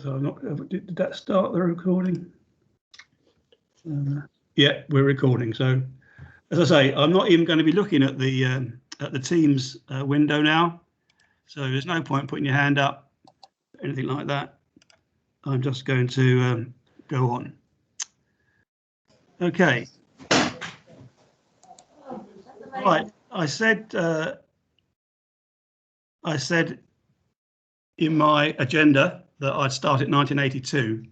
So I'm not. Did that start the recording? Yeah, we're recording. So, as I say, I'm not even going to be looking at the Teams window now. So there's no point putting your hand up, anything like that. I'm just going to go on. Okay. Right. I said in my agenda that I'd start at 1982.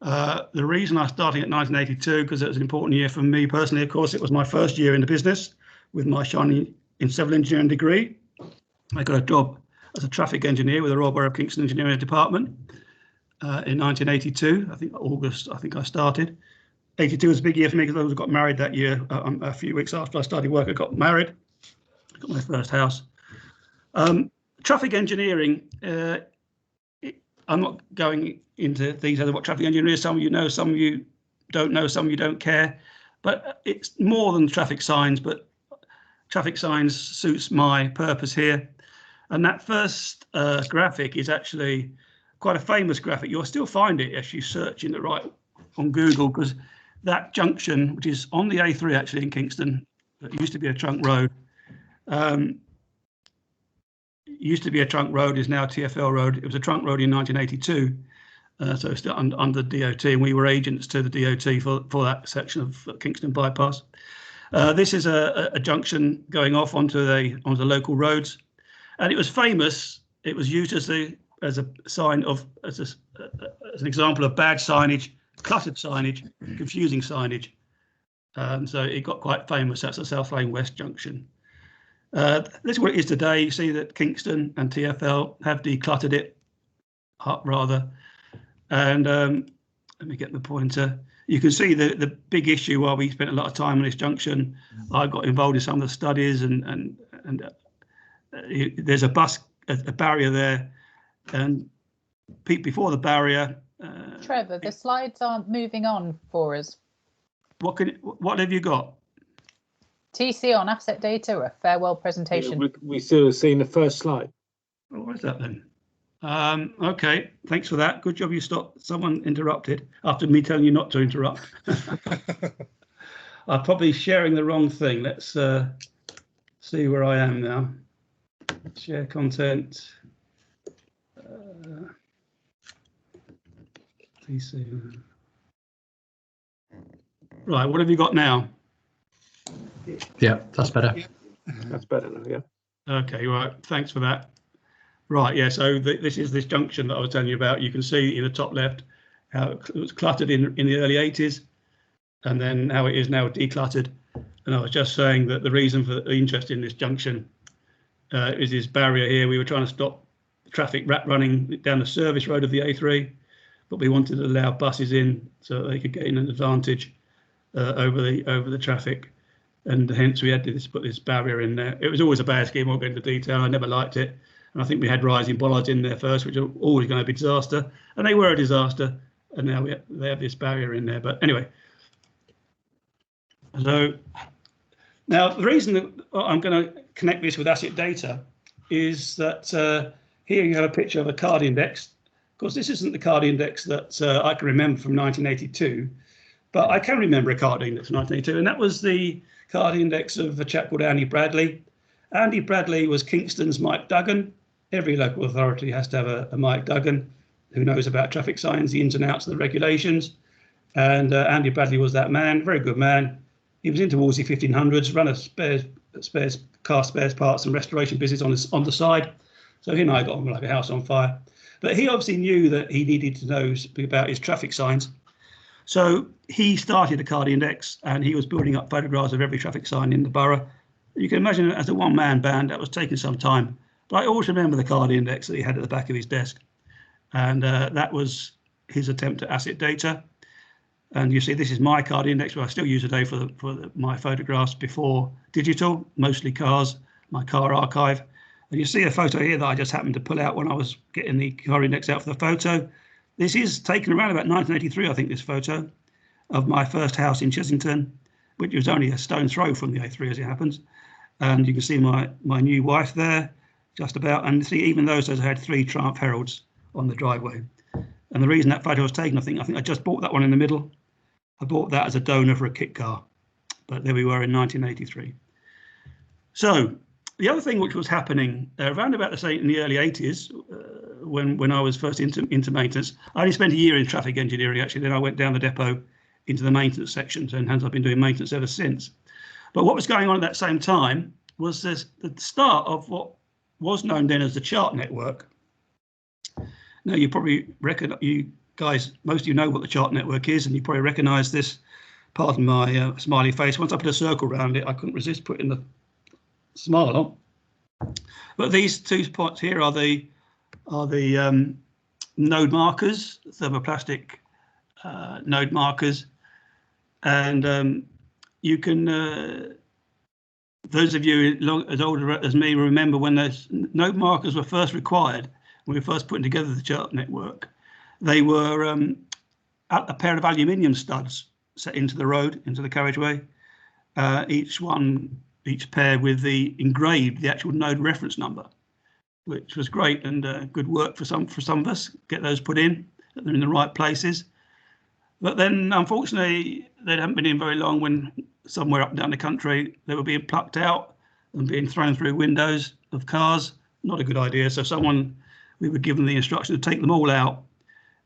The reason I started at 1982, because it was an important year for me personally, of course, it was my first year in the business with my shiny in civil engineering degree. I got a job as a traffic engineer with the Royal Borough of Kingston Engineering Department in 1982. I think August, I think I started. 82 was a big year for me because I got married that year. A few weeks after I started work, I got married, got my first house. Traffic engineering, I'm not going into details of what traffic engineering is. Some of you know, some of you don't know, some of you don't care. But it's more than traffic signs, but traffic signs suits my purpose here. And that first graphic is actually quite a famous graphic. You'll still find it if you search in the right on Google, because that junction, which is on the A3 actually in Kingston, it used to be a trunk road. Used to be a trunk road, is now TfL road. It was a trunk road in 1982, so it's still under DOT, and we were agents to the DOT for that section of Kingston bypass. This is a junction going off onto the local roads, and it was famous. It was used as an example of bad signage, cluttered signage, confusing signage. So it got quite famous. That's the South Lane West junction. This is what it is today. You see that Kingston and TfL have decluttered it up rather. And let me get the pointer. You can see the big issue. While we spent a lot of time on this junction, I got involved in some of the studies, and there's a barrier there, and before the barrier. Trevor, the slides aren't moving on for us. What have you got? TC on asset data or a farewell presentation? Yeah, we still have seen the first slide. Oh, what is that then? Okay, thanks for that. Good job you stopped. Someone interrupted after me telling you not to interrupt. I'm probably sharing the wrong thing. Let's see where I am now. Share content. TC. Right, what have you got now? Yeah, that's better. That's better now, yeah. Okay, right. Thanks for that. Right, yeah. So this is this junction that I was telling you about. You can see in the top left how it was cluttered in the early 80s, and then how it is now decluttered. And I was just saying that the reason for the interest in this junction is this barrier here. We were trying to stop traffic running down the service road of the A3, but we wanted to allow buses in so they could gain an advantage over the traffic. And hence we had to put this barrier in there. It was always a bad scheme. I won't go into detail. I never liked it. And I think we had rising bollards in there first, which are always going to be a disaster. And they were a disaster. And now they have this barrier in there. But anyway. So now the reason that I'm going to connect this with asset data is that here you have a picture of a card index. Of course, this isn't the card index that I can remember from 1982. But I can remember a card index from 1982. And that was the card index of a chap called Andy Bradley. Andy Bradley was Kingston's Mike Duggan. Every local authority has to have a Mike Duggan who knows about traffic signs, the ins and outs of the regulations. And Andy Bradley was that man, very good man. He was into Wolsey 1500s, ran a car spares parts and restoration business on the side. So he and I got on like a house on fire. But he obviously knew that he needed to know about his traffic signs. So he started a card index, and he was building up photographs of every traffic sign in the borough. You can imagine as a one-man band, that was taking some time. But I always remember the card index that he had at the back of his desk. And that was his attempt at asset data. And you see, this is my card index, which I still use today for my photographs before digital, mostly cars, my car archive. And you see a photo here that I just happened to pull out when I was getting the car index out for the photo. This is taken around about 1983, I think, this photo of my first house in Chessington, which was only a stone's throw from the A3 as it happens. And you can see my new wife there, just about. And see, even those had 3 Triumph Heralds on the driveway. And the reason that photo was taken, I think I just bought that one in the middle. I bought that as a donor for a kit car, but there we were in 1983. So the other thing which was happening around about the same in the early 80s, when I was first into maintenance, I only spent a year in traffic engineering actually. Then I went down the depot into the maintenance sections, and hence I've been doing maintenance ever since. But what was going on at that same time was the start of what was known then as the chart network. Now you probably reckon, you guys, most of you know what the chart network is, and you probably recognise this. Pardon my smiley face. Once I put a circle around it, I couldn't resist putting the smile on. But these 2 spots here are the node markers, thermoplastic node markers, and you can. Those of you as older as me remember when those node markers were first required, when we were first putting together the chart network. They were a pair of aluminium studs set into the road, into the carriageway, each pair with the actual node reference number, which was great and good work for some of us, get those put in, that they're in the right places. But then, unfortunately, they hadn't been in very long when somewhere up and down the country they were being plucked out and being thrown through windows of cars. Not a good idea. So we were given the instruction to take them all out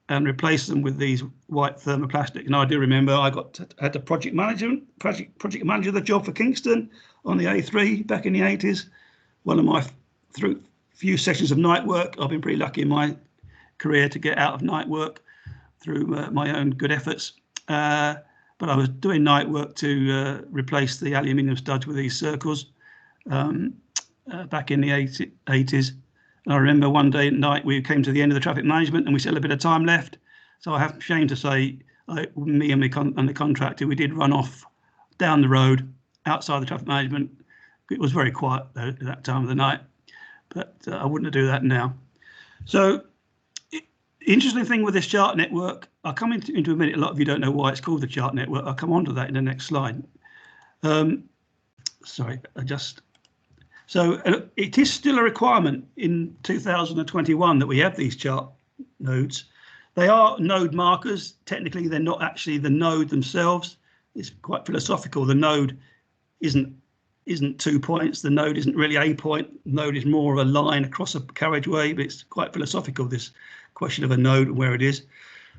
and replace them with these white thermoplastic. And I do remember I had the project manager the job for Kingston on the A3 back in the 80s. One of my few sessions of night work. I've been pretty lucky in my career to get out of night work through my own good efforts. But I was doing night work to replace the aluminium studs with these circles back in the 80s. And I remember one day at night we came to the end of the traffic management and we still had a bit of time left. So I have shame to say, me and the contractor, we did run off down the road outside the traffic management. It was very quiet though, at that time of the night, but I wouldn't do that now. So interesting thing with this chart network, I'll come into a minute. A lot of you don't know why it's called the chart network. I'll come on to that in the next slide. Sorry, So it is still a requirement in 2021 that we have these chart nodes. They are node markers. Technically, they're not actually the node themselves. It's quite philosophical. The node isn't 2 points. The node isn't really a point. The node is more of a line across a carriageway, but it's quite philosophical, this question of a node and where it is.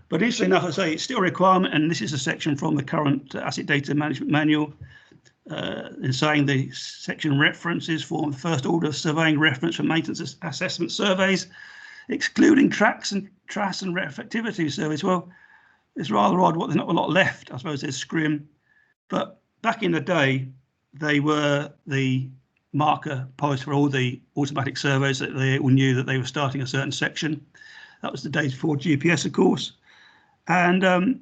But interestingly enough, I say it's still a requirement, and this is a section from the current Asset Data Management Manual. In saying the section references form the first order surveying reference for maintenance assessment surveys, excluding TRAS and reflectivity surveys. Well, it's rather odd what there's not a lot left. I suppose there's SCRIM, but back in the day, they were the marker post for all the automatic surveys that they all knew that they were starting a certain section. That was the days before GPS, of course. And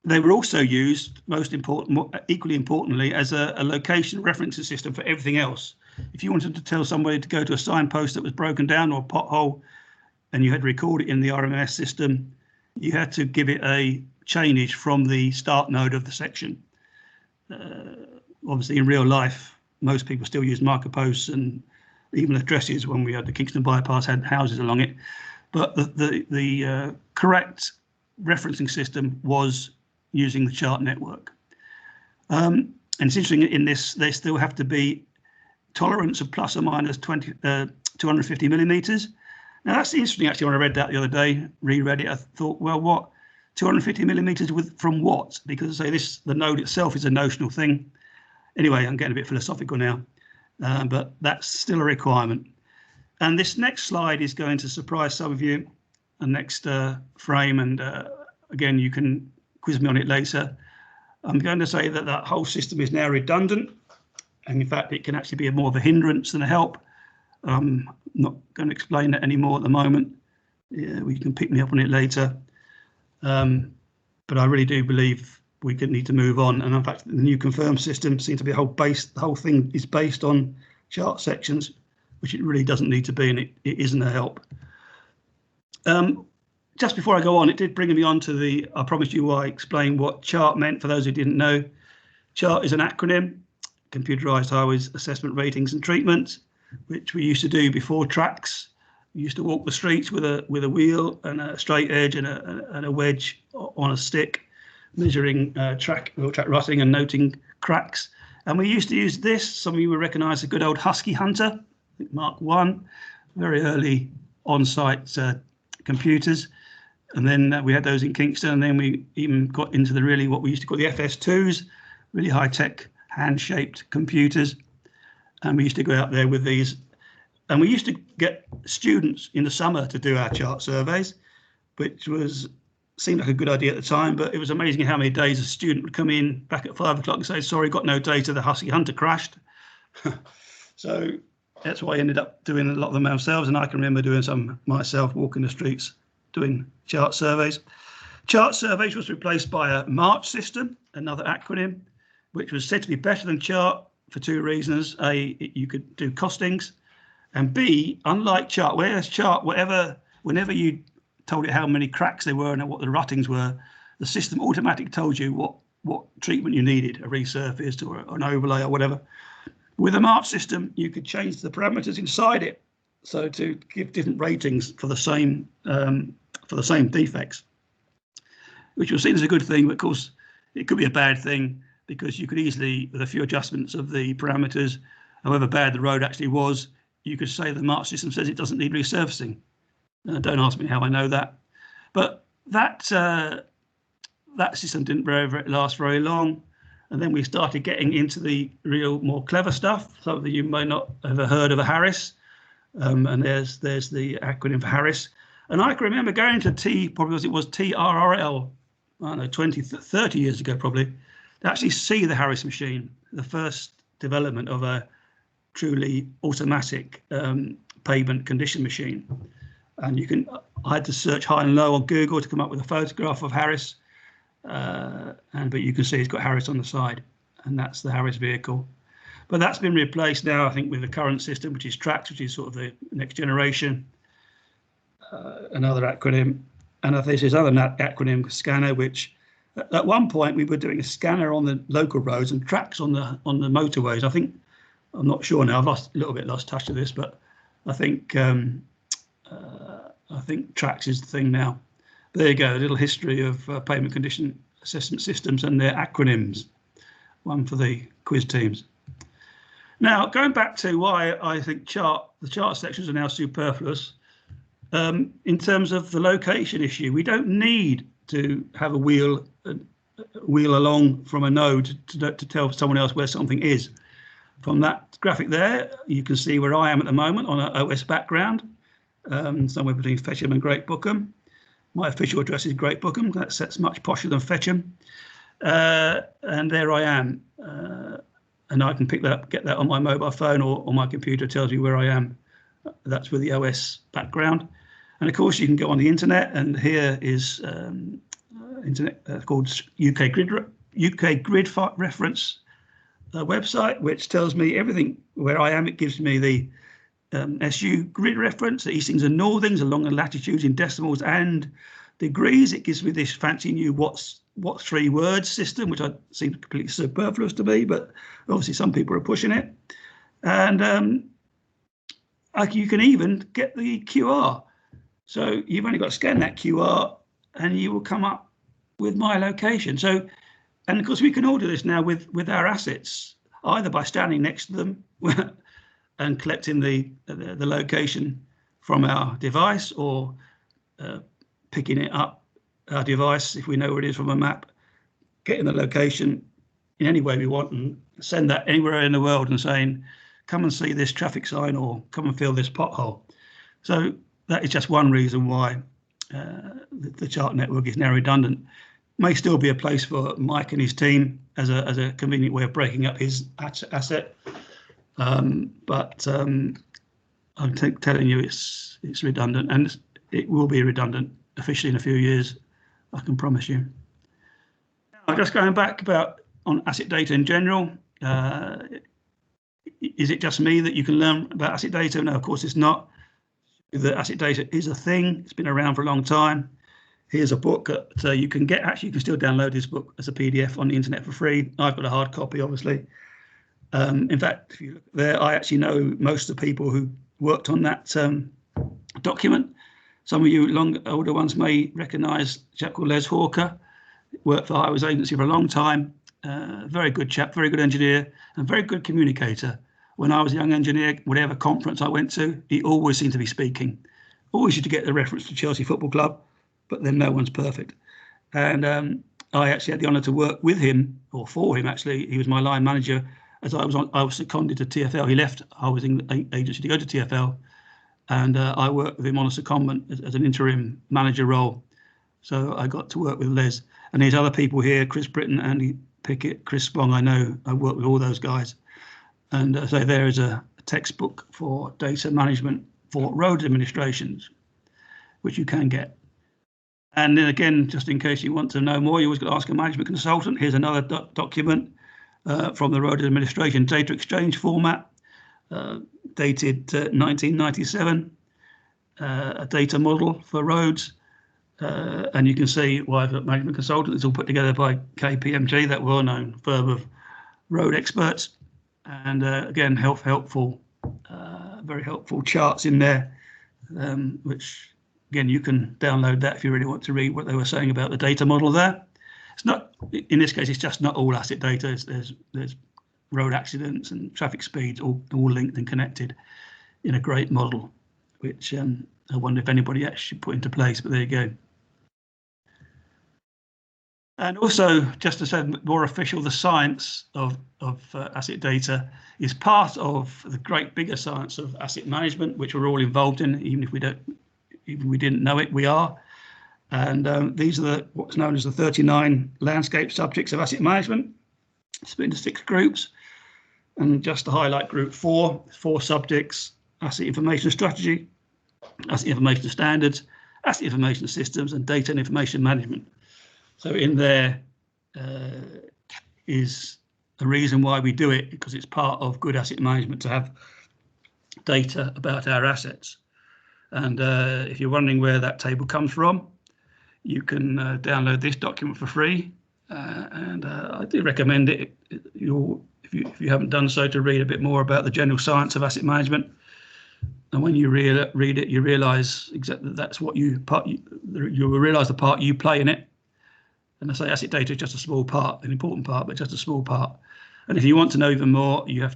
they were also used, equally importantly, as a location referencing system for everything else. If you wanted to tell somebody to go to a signpost that was broken down or a pothole, and you had to record it in the RMS system, you had to give it a chainage from the start node of the section. Obviously, in real life, most people still use marker posts and even addresses. When we had the Kingston bypass, had houses along it. But the correct referencing system was using the chart network. And it's interesting in this, they still have to be tolerance of plus or minus 250 millimeters. Now that's interesting, actually. When I read that the other day, reread it, I thought, well, what 250 millimeters from what? Because I say the node itself is a notional thing. Anyway, I'm getting a bit philosophical now, but that's still a requirement. And this next slide is going to surprise some of you. The next frame, and again, you can quiz me on it later. I'm going to say that that whole system is now redundant, and in fact, it can actually be more of a hindrance than a help. I'm not going to explain that anymore at the moment. Yeah, you can pick me up on it later. But I really do believe we need to move on. And in fact, the new confirm system seems to be the whole thing is based on chart sections, which it really doesn't need to be, and it isn't a help. Just before I go on, it did bring me on to I promised you I explained what chart meant for those who didn't know. Chart is an acronym, Computerized Highways Assessment Ratings and Treatment, which we used to do before TRAS We used to walk the streets with a wheel and a straight edge and a wedge on a stick, measuring wheel track rutting and noting cracks. And we used to use this. Some of you will recognise the good old Husky Hunter, I think Mark I, very early on-site computers. And then we had those in Kingston, and then we even got into the really what we used to call the FS2s, really high-tech hand-shaped computers. And we used to go out there with these. And we used to get students in the summer to do our chart surveys, which seemed like a good idea at the time, but it was amazing how many days a student would come in back at 5 o'clock and say, sorry, got no data, the Husky Hunter crashed. So that's why I ended up doing a lot of them ourselves. And I can remember doing some myself, walking the streets, doing chart surveys. Chart surveys was replaced by a March system, another acronym, which was said to be better than chart for two reasons. A, you could do costings, and B, unlike chart, whereas chart, whenever you told it how many cracks there were and what the ruttings were, the system automatically told you what treatment you needed, a resurfaced or an overlay or whatever. With a March system, you could change the parameters inside it, so to give different ratings for the same defects, which was seen as a good thing. But of course, it could be a bad thing, because you could easily, with a few adjustments of the parameters, however bad the road actually was, you could say the March system says it doesn't need resurfacing. Don't ask me how I know that, but that system didn't last very long. And then we started getting into the real more clever stuff. Some of you may not have heard of a Harris, and there's the acronym for Harris. And I can remember going to TRRL, I don't know, 20, 30 years ago probably, to actually see the Harris machine, the first development of a truly automatic pavement condition machine. And I had to search high and low on Google to come up with a photograph of Harris, but you can see it's got Harris on the side, and that's the Harris vehicle. But that's been replaced now, I think, with the current system, which is TRAX, which is sort of the next generation, another acronym. And there's this other acronym, Scanner, which at one point we were doing a scanner on the local roads and TRAX on the motorways. I'm not sure now. I've a little bit lost touch of this, but I think TRAX is the thing now. There you go, a little history of pavement condition assessment systems and their acronyms, one for the quiz teams. Now, going back to why I think the chart sections are now superfluous, in terms of the location issue, we don't need to have a wheel along from a node to tell someone else where something is. From that graphic there, you can see where I am at the moment on an OS background, somewhere between Fetcham and Great Bookham. My official address is Great Bookham. That's much posher than Fetcham. And there I am. And I can pick that up, get that on my mobile phone, or my computer tells me where I am. That's with the OS background. And of course, you can go on the internet, and here is internet called UK Grid Reference website, which tells me everything where I am. It gives me the SU grid reference, the eastings and northings along the latitudes in decimals and degrees. It gives me this fancy new what 3 words system, which I seem completely superfluous to me, but obviously some people are pushing it. And you can even get the QR. So you've only got to scan that QR and you will come up with my location. So, and of course we can all do this now with our assets, either by standing next to them and collecting the location from our device, or picking it up, our device, if we know where it is from a map, getting the location in any way we want and send that anywhere in the world and saying, come and see this traffic sign, or come and fill this pothole. So that is just one reason why the chart network is now redundant. May still be a place for Mike and his team as a convenient way of breaking up his asset. But I'm telling you, it's redundant, and it will be redundant officially in a few years, I can promise you. Now, just going back on asset data in general, is it just me that you can learn about asset data? No, of course it's not. The asset data is a thing. It's been around for a long time. Here's a book that you can get. Actually, you can still download this book as a PDF on the internet for free. I've got a hard copy, obviously. In fact, if you look there, I actually know most of the people who worked on that document. Some of you older ones may recognise a chap called Les Hawker. Worked for Highways Agency for a long time. Very good chap, very good engineer, and very good communicator. When I was a young engineer, whatever conference I went to, he always seemed to be speaking. Always used to get the reference to Chelsea Football Club, but then no one's perfect. And I actually had the honour to work with him, or for him actually. He was my line manager as I was seconded to TfL. He left Highways Agency to go to TfL, and I worked with him on a secondment as an interim manager role. So I got to work with Les. And there's other people here, Chris Britton, Andy Pickett, Chris Spong. I know I worked with all those guys. And so there is a textbook for data management for road administrations, which you can get. And then again, just in case you want to know more, you always got to ask a management consultant. Here's another document from the road administration data exchange format, dated 1997, a data model for roads. And you can see why the management consultant is all put together by KPMG, that well-known firm of road experts. And again, very helpful charts in there, which again, you can download that if you really want to read what they were saying about the data model there. It's not, in this case, it's just not all asset data. There's road accidents and traffic speeds all linked and connected in a great model, which I wonder if anybody actually put into place, but there you go. And also, just to say more official, the science of asset data is part of the great bigger science of asset management, which we're all involved in, even if we didn't know it, we are. And these are what's known as the 39 landscape subjects of asset management, split into 6 groups. And just to highlight group 4 subjects: asset information strategy, asset information standards, asset information systems, and data and information management. So in there is the reason why we do it, because it's part of good asset management to have data about our assets. And if you're wondering where that table comes from, you can download this document for free. And I do recommend it if you haven't done so, to read a bit more about the general science of asset management. And when you read it, you realise exactly that's what you will realise the part you play in it. And I say asset data is just a small part, an important part, but just a small part. And if you want to know even more, you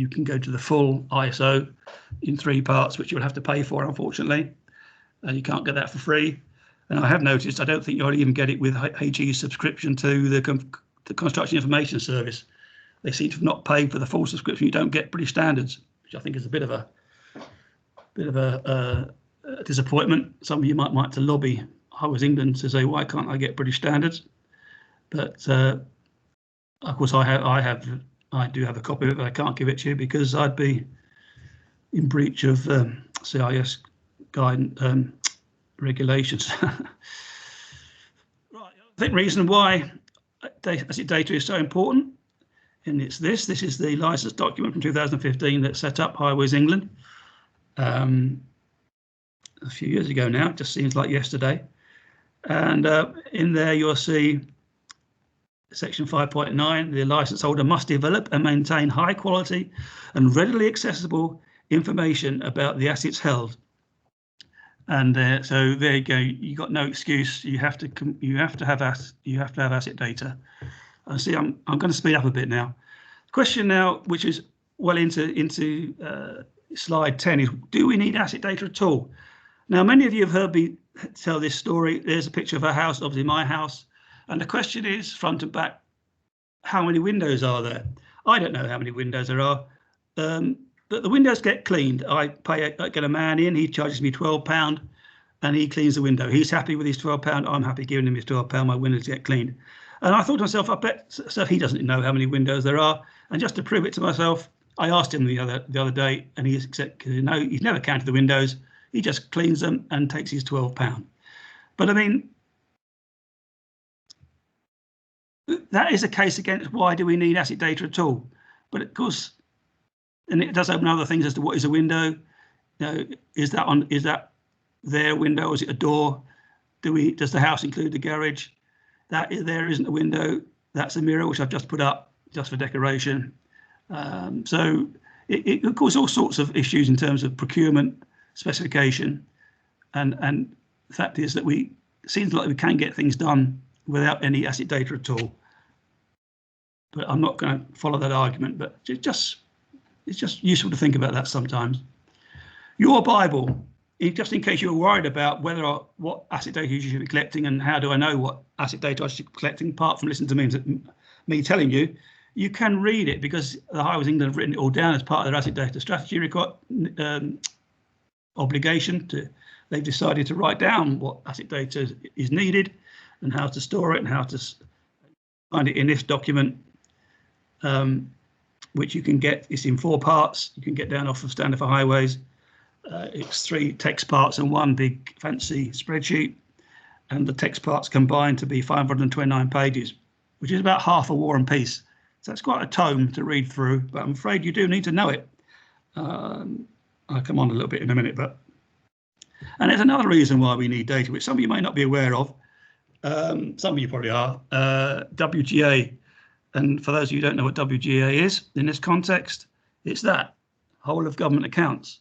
can go to the full ISO in 3 parts, which you'll have to pay for, unfortunately. And you can't get that for free. And I have noticed, I don't think you'll even get it with HE's subscription to the Construction Information Service. They seem to have not paid for the full subscription. You don't get British standards, which I think is a bit of a disappointment. Some of you might like to lobby Highways England to say, why can't I get British standards? But of course, I do have a copy of it, but I can't give it to you because I'd be in breach of CIS guidance regulations. Right, I think reason why asset data is so important, and it's this is the license document from 2015 that set up Highways England a few years ago now. It just seems like yesterday. And in there you'll see section 5.9, the license holder must develop and maintain high quality and readily accessible information about the assets held. And so there you go. You got no excuse. You have to have asset data. I see. I'm going to speed up a bit now. The question now, which is well into slide 10, is: do we need asset data at all? Now, many of you have heard me tell this story. There's a picture of a house, obviously my house, and the question is, front and back, how many windows are there? I don't know how many windows there are, but the windows get cleaned. I get a man in, he charges me £12, and he cleans the window. He's happy with his £12. I'm happy giving him his £12. My windows get cleaned. And I thought to myself, I bet so he doesn't know how many windows there are. And just to prove it to myself, I asked him the other day, and he said, no, he's never counted the windows. He just cleans them and takes his £12. But I mean, that is a case against why do we need asset data at all? But of course, and it does open other things as to what is a window. You know, is that their window? Or is it a door? Does the house include the garage? That there isn't a window. That's a mirror, which I've just put up just for decoration. So it causes all sorts of issues in terms of procurement specification, and the fact is that it seems like we can get things done without any asset data at all. But I'm not going to follow that argument, but it's just useful to think about that sometimes. Your Bible, just in case you're worried about what asset data you should be collecting and how do I know what asset data I should be collecting, apart from listening to me telling you, you can read it because the Highways England have written it all down as part of their asset data strategy obligation. They've decided to write down what asset data is needed and how to store it and how to find it in this document, which you can get. It's in 4 parts. You can get down off of Standard for Highways. It's 3 text parts and 1 big fancy spreadsheet, and the text parts combined to be 529 pages, which is about half a War and Peace. So it's quite a tome to read through, but I'm afraid you do need to know it. I'll come on a little bit in a minute, and there's another reason why we need data, which some of you may not be aware of. Some of you probably are. WGA, and for those of you who don't know what WGA is in this context, it's that whole of government accounts.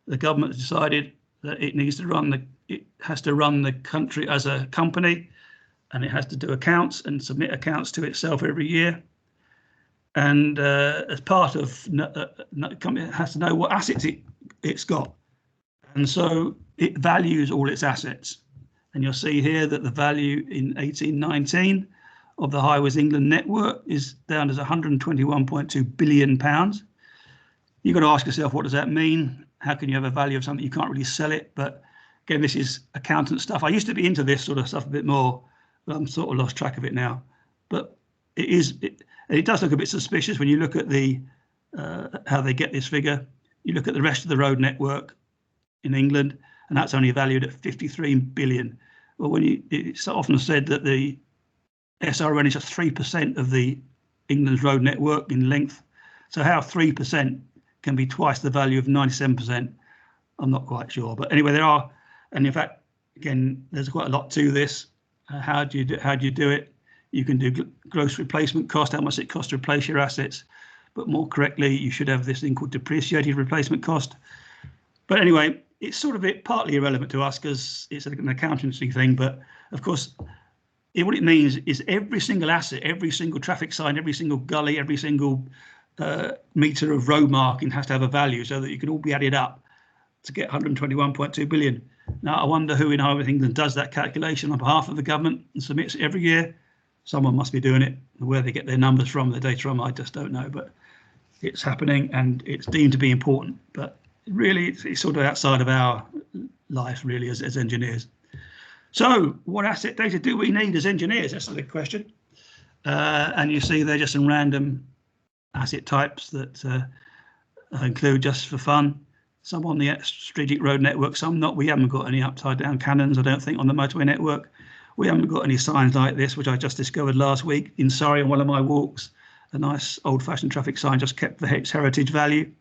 The government has decided that it needs to it has to run the country as a company, and it has to do accounts and submit accounts to itself every year. And as part of it has to know what assets it's got, and so it values all its assets. And you'll see here that the value in 1819 of the Highways England network is down as £121.2 billion. You've got to ask yourself, what does that mean? How can you have a value of something you can't really sell it? But again, this is accountant stuff. I used to be into this sort of stuff a bit more, but I'm sort of lost track of it now. But it does look a bit suspicious when you look at the how they get this figure. You look at the rest of the road network in England, and that's only valued at 53 billion. Well, it's often said that the SRN is just 3% of the England's road network in length. So how 3% can be twice the value of 97%, I'm not quite sure. But anyway, there are, and in fact, again, there's quite a lot to this. How do you do it? You can do gross replacement cost, how much it costs to replace your assets. But more correctly, you should have this thing called depreciated replacement cost. But anyway, it's sort of partly irrelevant to us because it's an accountancy thing. But of course, what it means is every single asset, every single traffic sign, every single gully, every single metre of road marking has to have a value so that you can all be added up to get 121.2 billion. Now, I wonder who in Highways England does that calculation on behalf of the government and submits it every year. Someone must be doing it. Where they get their numbers from, the data from, I just don't know. But it's happening and it's deemed to be important. But really, it's sort of outside of our life, really, as engineers. So what asset data do we need as engineers? That's the big question. And you see they're just some random asset types that I include just for fun. Some on the strategic road network, some not. We haven't got any upside down cannons, I don't think, on the motorway network. We haven't got any signs like this, which I just discovered last week in Surrey on one of my walks. A nice old-fashioned traffic sign just kept its heritage value.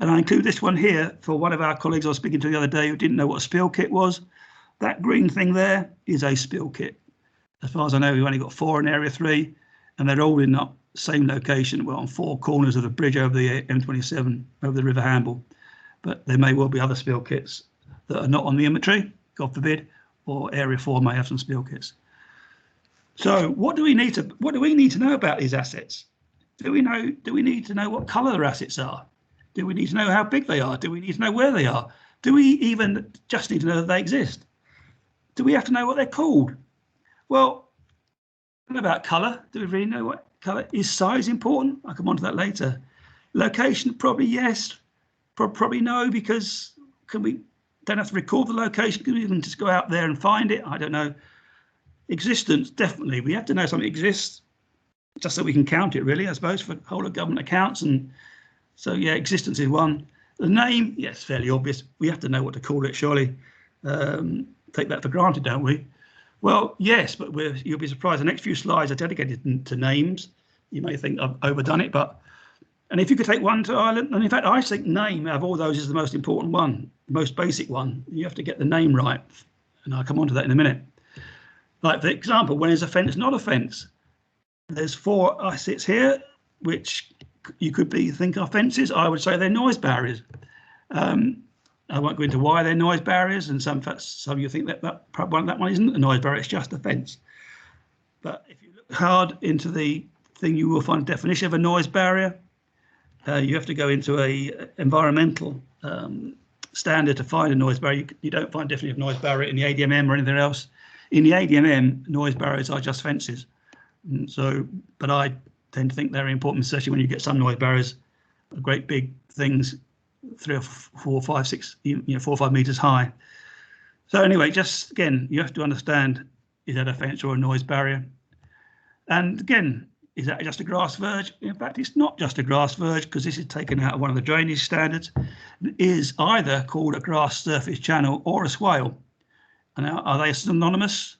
And I include this one here for one of our colleagues I was speaking to the other day who didn't know what a spill kit was. That green thing there is a spill kit. As far as I know, we've only got 4 in Area 3, and they're all in the same location. We're on 4 corners of the bridge over the M27, over the River Hamble. But there may well be other spill kits that are not on the inventory, God forbid, or Area 4 may have some spill kits. So what do we need to know about these assets? Do we need to know what colour their assets are? Do we need to know how big they are? Do we need to know where they are? Do we even just need to know that they exist? Do we have to know what they're called? Well, what about colour? Do we really know what colour? Is size important? I'll come on to that later. Location, probably yes. Probably no, because don't have to record the location. Can we even just go out there and find it? I don't know. Existence, definitely. We have to know something exists, just so we can count it, really, I suppose, for whole of government accounts. And so, yeah, existence is one. The name, yes, fairly obvious. We have to know what to call it, surely. Take that for granted, don't we? Well, yes, but you'll be surprised. The next few slides are dedicated to names. You may think I've overdone it, and if you could take one to Ireland, and in fact, I think name out of all those is the most important one, the most basic one. You have to get the name right, and I'll come on to that in a minute. Like, for example, when is a fence not a fence? There's 4 assets here, which you could think are fences. I would say they're noise barriers. I won't go into why they're noise barriers, and some of you think that one isn't a noise barrier, it's just a fence. But if you look hard into the thing, you will find a definition of a noise barrier. You have to go into a environmental standard to find a noise barrier. You don't find definition of noise barrier in the ADMM or anything else. In the ADMM, noise barriers are just fences. So, but I tend to think they're important, especially when you get some noise barriers, great big things, 3 or 4, 5, 6, 4 or 5 meters high. So anyway, just again, you have to understand, is that a fence or a noise barrier? And again, is that just a grass verge? In fact, it's not just a grass verge, because this is taken out of one of the drainage standards. It is either called a grass surface channel or a swale. And are they synonymous?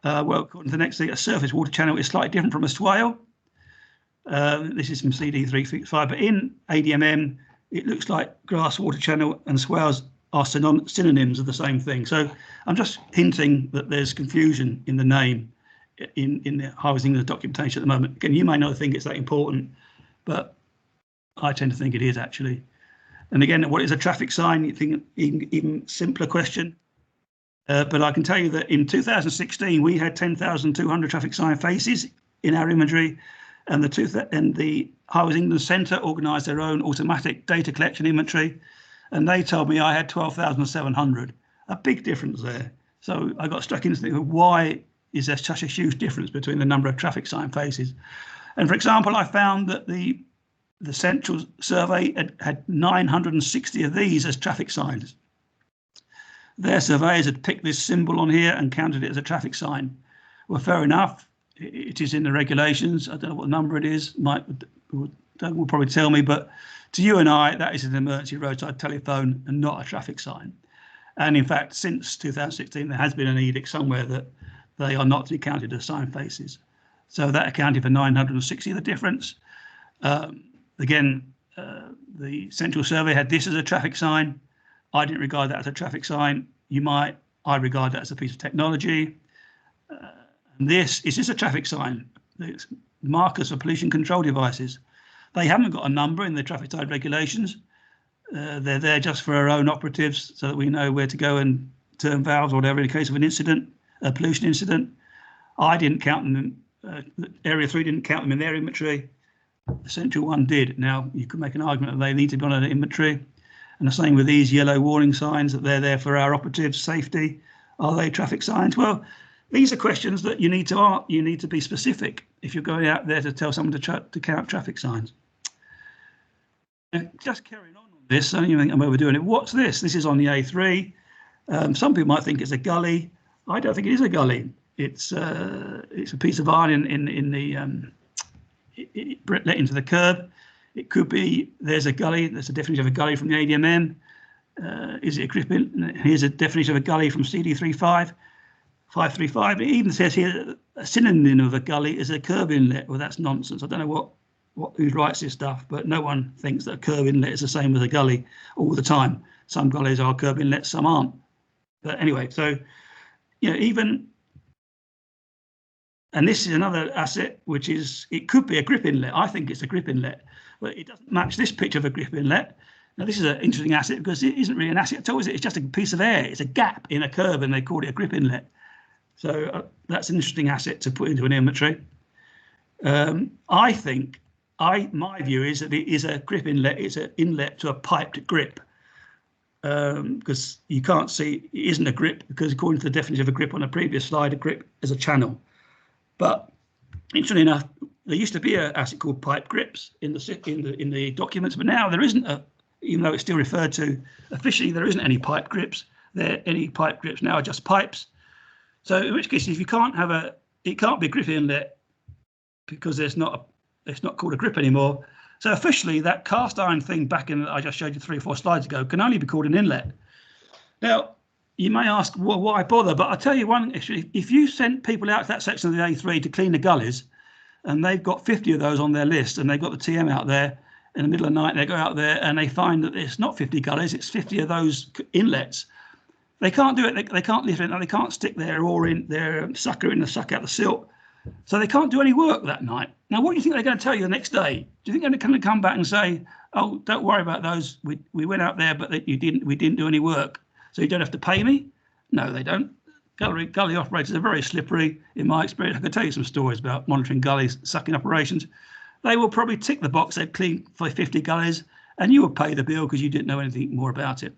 Well, according to the next thing, a surface water channel is slightly different from a swale. This is from CD365, but in ADMM, it looks like grass water channel and swales are synonyms of the same thing. So I'm just hinting that there's confusion in the name in the Highways England documentation at the moment. Again, you may not think it's that important, but I tend to think it is actually. And again, what is a traffic sign? You think even simpler question. But I can tell you that in 2016, we had 10,200 traffic sign faces in our inventory, and the Highways England Centre organised their own automatic data collection inventory, and they told me I had 12,700. A big difference there. So I got stuck into thinking, why is there such a huge difference between the number of traffic sign faces? And for example, I found that the central survey had 960 of these as traffic signs. Their surveyors had picked this symbol on here and counted it as a traffic sign. Well, fair enough. It is in the regulations. I don't know what number it is. Will probably tell me, but to you and I, that is an emergency roadside telephone and not a traffic sign. And in fact, since 2016, there has been an edict somewhere that they are not to be counted as sign faces. So that accounted for 960 of the difference. Again, the central survey had this as a traffic sign. I didn't regard that as a traffic sign. You might. I regard that as a piece of technology. And this is just a traffic sign. It's markers for pollution control devices. They haven't got a number in the traffic side regulations. They're there just for our own operatives so that we know where to go and turn valves or whatever in case of an incident, a pollution incident. I didn't count them. Area 3 didn't count them in their inventory. The central one did. Now, you could make an argument that they need to be on an inventory. And the same with these yellow warning signs, that they're there for our operatives' safety. Are they traffic signs? Well, these are questions that you need to be specific if you're going out there to tell someone to count traffic signs. And just carrying on this, so you think I'm overdoing it. What's this? This is on the A3. Some people might think it's a gully. I don't think it is a gully. It's a piece of iron let into the curb. It could be there's a gully. There's a definition of a gully from the ADMM. Is it a grip inlet? Here's a definition of a gully from CD35. 535. It even says here a synonym of a gully is a curb inlet. Well, that's nonsense. I don't know who writes this stuff, but no one thinks that a curb inlet is the same as a gully all the time. Some gullies are curb inlets, some aren't. But anyway, so even, and this is another asset which is, it could be a grip inlet. I think it's a grip inlet, but it doesn't match this picture of a grip inlet. Now, this is an interesting asset because it isn't really an asset at all, is it? It's just a piece of air. It's a gap in a curb, and they call it a grip inlet. So that's an interesting asset to put into an inventory. I think, my view is that it is a grip inlet. It's an inlet to a piped grip, because you can't see it isn't a grip, because according to the definition of a grip on a previous slide, a grip is a channel. But interestingly enough, there used to be an asset called pipe grips in the documents, but now there isn't even though it's still referred to officially, there isn't any pipe grips. Any pipe grips now are just pipes. So in which case, if you can't have it can't be a grip inlet because it's not called a grip anymore. So officially, that cast iron thing back in that I just showed you 3 or 4 slides ago can only be called an inlet. Now, you may ask, well, why bother? But I'll tell you one issue. If you sent people out to that section of the A3 to clean the gullies, and they've got 50 of those on their list, and they've got the TM out there in the middle of the night, they go out there and they find that it's not 50 gullies, it's 50 of those inlets. They can't do it. They can't lift it. They can't stick their oar in, their sucker in the suck out the silt. So they can't do any work that night. Now, what do you think they're going to tell you the next day? Do you think they're going to come back and say, "Oh, don't worry about those. We went out there, but we didn't do any work, so you don't have to pay me"? No, they don't. Gully operators are very slippery. In my experience, I could tell you some stories about monitoring gullies sucking operations. They will probably tick the box. They've cleaned for 50 gullies, and you will pay the bill because you didn't know anything more about it.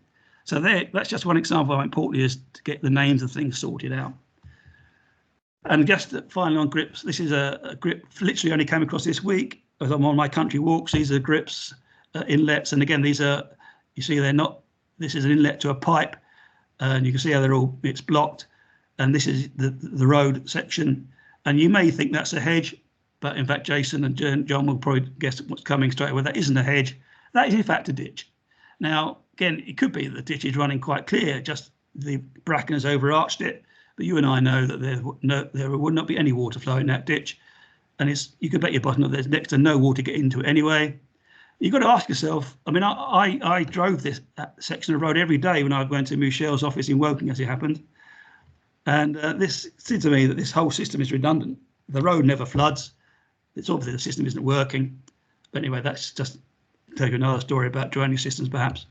So that's just one example of how important it is to get the names of things sorted out. And just finally on grips, this is a grip literally only came across this week as I'm on my country walks. These are grips, inlets, and again, these are, you see they're not, this is an inlet to a pipe, and you can see how it's blocked, and this is the road section, and you may think that's a hedge, but in fact Jason and John will probably guess what's coming straight away. That isn't a hedge, that is in fact a ditch. Now again, it could be that the ditch is running quite clear, just the bracken has overarched it, but you and I know that there would not be any water flow in that ditch, and you can bet your bottom that there's next to no water getting into it anyway. You've got to ask yourself, I mean, I drove this section of road every day when I went to Michelle's office in Woking, as it happened, and this said to me that this whole system is redundant. The road never floods. It's obviously the system isn't working. But anyway, that's just take another story about drainage systems, perhaps.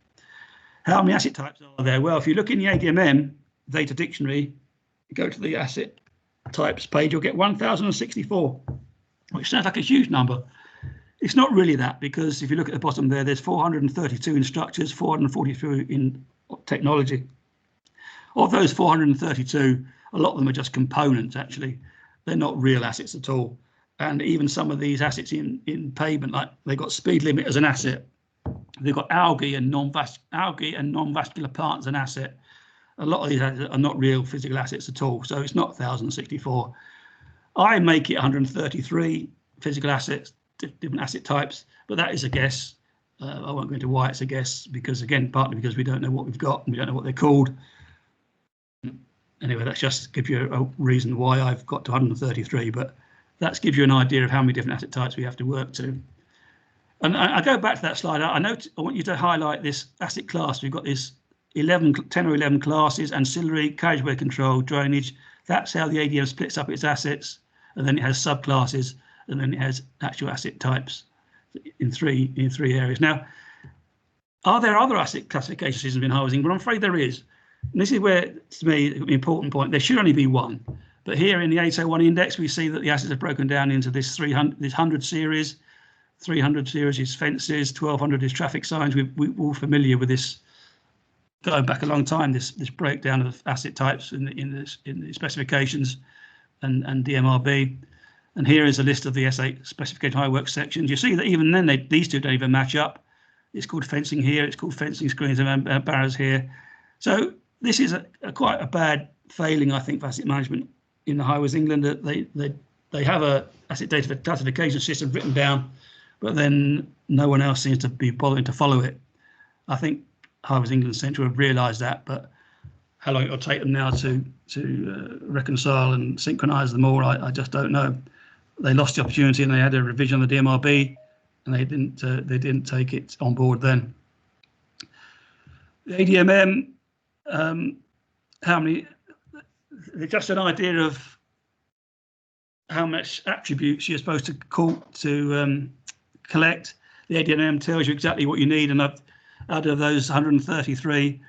How many asset types are there? Well, if you look in the ADMM data dictionary, go to the asset types page, you'll get 1,064, which sounds like a huge number. It's not really that, because if you look at the bottom there's 432 in structures, 442 in technology. Of those 432, a lot of them are just components, actually. They're not real assets at all. And even some of these assets in pavement, like they've got speed limit as an asset. They've got algae and non-vascular plants as an asset. A lot of these are not real physical assets at all, so it's not 1,064. I make it 133 physical assets, different asset types, but that is a guess. I won't go into why it's a guess, because again, partly because we don't know what we've got and we don't know what they're called. Anyway, that just gives you a reason why I've got to 133, but that gives you an idea of how many different asset types we have to work to. And I go back to that slide. I want you to highlight this asset class. We've got this 10 or 11 classes: ancillary, carriageway control, drainage. That's how the ADM splits up its assets, and then it has subclasses, and then it has actual asset types in three areas. Now, are there other asset classification systems in housing? Well, I'm afraid there is. And this is where, to me, the important point. There should only be one. But here in the 801 index, we see that the assets are broken down into this 100 series. 300 series is fences, 1200 is traffic signs. We're all familiar with this, going back a long time, this breakdown of asset types in the specifications and DMRB. And here is a list of the S8 specification high work sections. You see that even then these two don't even match up. It's called fencing here, it's called fencing screens and barriers here. So this is quite a bad failing, I think, for asset management in the Highways England, that they have a asset data classification system written down, but then no one else seems to be bothering to follow it. I think Highways England Central have realised that, but how long it will take them now to reconcile and synchronise them all, I just don't know. They lost the opportunity, and they had a revision of the DMRB, and they didn't take it on board then. The ADMM, how many? Just an idea of how much attributes you're supposed to collect. The ADMM tells you exactly what you need, and out of those 133,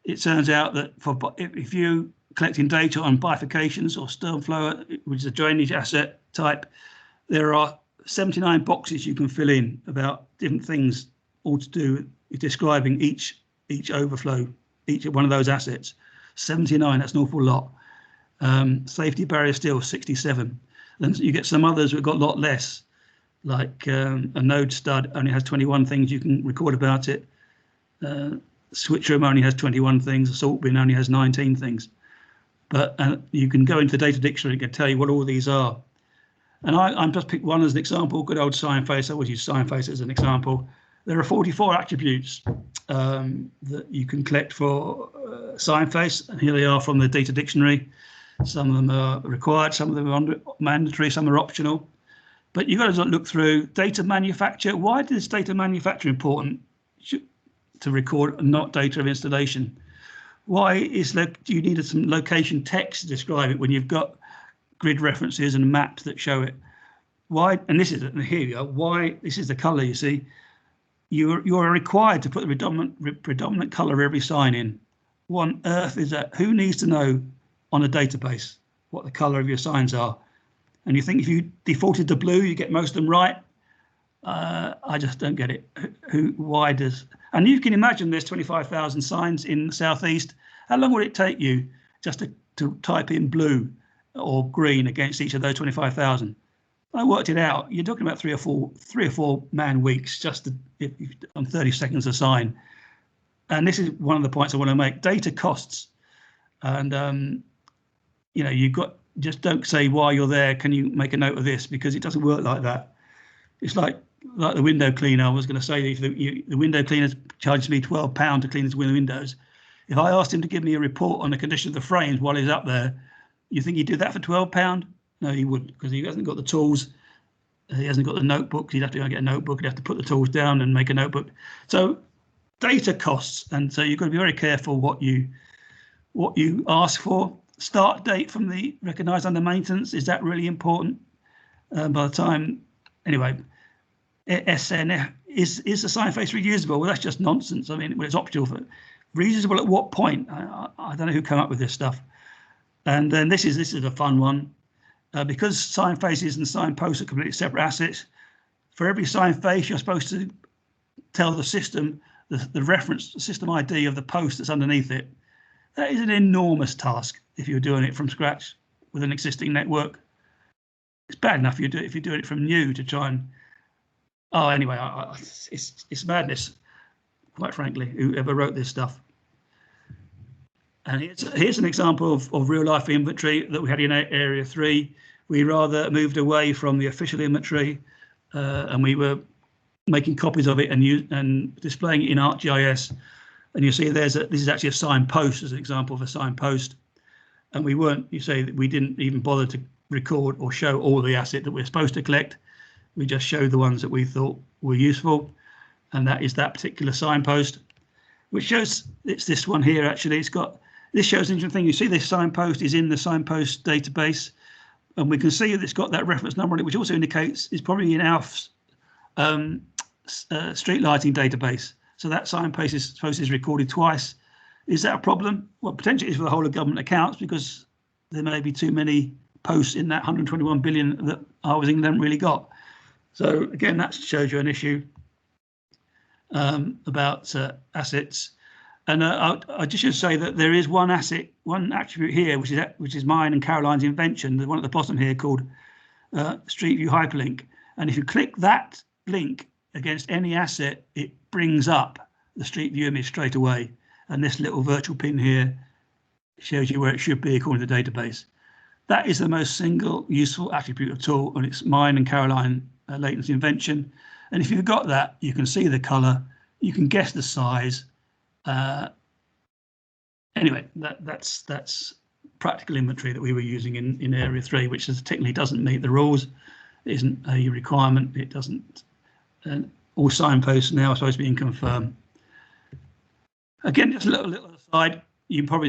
it turns out that if you collecting data on bifurcations or stern flow, which is a drainage asset type, there are 79 boxes you can fill in about different things, all to do with describing each overflow, each one of those assets. 79, that's an awful lot. Safety barrier still 67. Then you get some others who've got a lot less, like a node stud only has 21 things you can record about it. Switch room only has 21 things. A salt bin only has 19 things. But you can go into the data dictionary and can tell you what all these are. And I'm just picked one as an example. Good old sign face. I always use sign face as an example. There are 44 attributes that you can collect for sign face, and here they are from the data dictionary. Some of them are required, some of them are mandatory, some are optional. But you've got to look through data manufacture. Why is data manufacture important to record and not data of installation? Why do you need some location text to describe it when you've got grid references and maps that show it. Why? And this is, and here you go. Why? This is the colour. You see, you're required to put the predominant colour of every sign in. What on earth is that? Who needs to know on a database what the colour of your signs are? And you think if you defaulted to blue, you get most of them right? I just don't get it. Why does? And you can imagine there's 25,000 signs in the southeast. How long would it take you just to type in blue or green against each of those 25,000? I worked it out. You're talking about three or four man weeks just on 30 seconds a sign. And this is one of the points I want to make. Data costs, and you know, you've got, just don't say while you're there, can you make a note of this, because it doesn't work like that. It's like the window cleaner. I was going to say, if the window cleaner charges me £12 to clean his windows. If I asked him to give me a report on the condition of the frames while he's up there, you think he'd do that for £12? No, he wouldn't, because he hasn't got the tools. He hasn't got the notebook. He'd have to go and get a notebook. He'd have to put the tools down and make a notebook. So data costs, and so you've got to be very careful what you ask for. Start date from the recognised under maintenance, is that really important? By the time, anyway, SNF, is the sign face reusable? Well, that's just nonsense. I mean, it's optional. For reusable at what point? I don't know who came up with this stuff. And then this is a fun one. Because sign faces and sign posts are completely separate assets, for every sign face, you're supposed to tell the system the reference, the system ID of the post that's underneath it. That is an enormous task if you're doing it from scratch with an existing network. It's bad enough if you're doing it from new to try and. Oh, anyway, it's madness, quite frankly, whoever wrote this stuff. And here's an example of real life inventory that we had in Area 3. We rather moved away from the official inventory, and we were making copies of it and displaying it in ArcGIS. And you see this is actually a signpost as an example of a signpost. And we didn't even bother to record or show all the asset that we're supposed to collect. We just showed the ones that we thought were useful. And that is that particular signpost, which shows, it's this one here actually. This shows an interesting thing. You see this signpost is in the signpost database, and we can see that it's got that reference number on it, which also indicates it's probably in Alf's street lighting database. So that signpost is recorded twice. Is that a problem? Well, potentially it's for the whole of government accounts, because there may be too many posts in that 121 billion that Harvest England haven't really got. So again, that shows you an issue about assets. And I just should say that there is one attribute here, which is mine and Caroline's invention, the one at the bottom here called Street View Hyperlink. And if you click that link against any asset, it brings up the Street View image straight away. And this little virtual pin here shows you where it should be according to the database. That is the most single useful attribute of tool, and it's mine and Caroline Layton's invention. And if you've got that, you can see the color, you can guess the size. Anyway, that's practical inventory that we were using in Area 3, which technically doesn't meet the rules. It isn't a requirement. It doesn't. All signposts now are supposed to be in confirm. Again, just a little aside.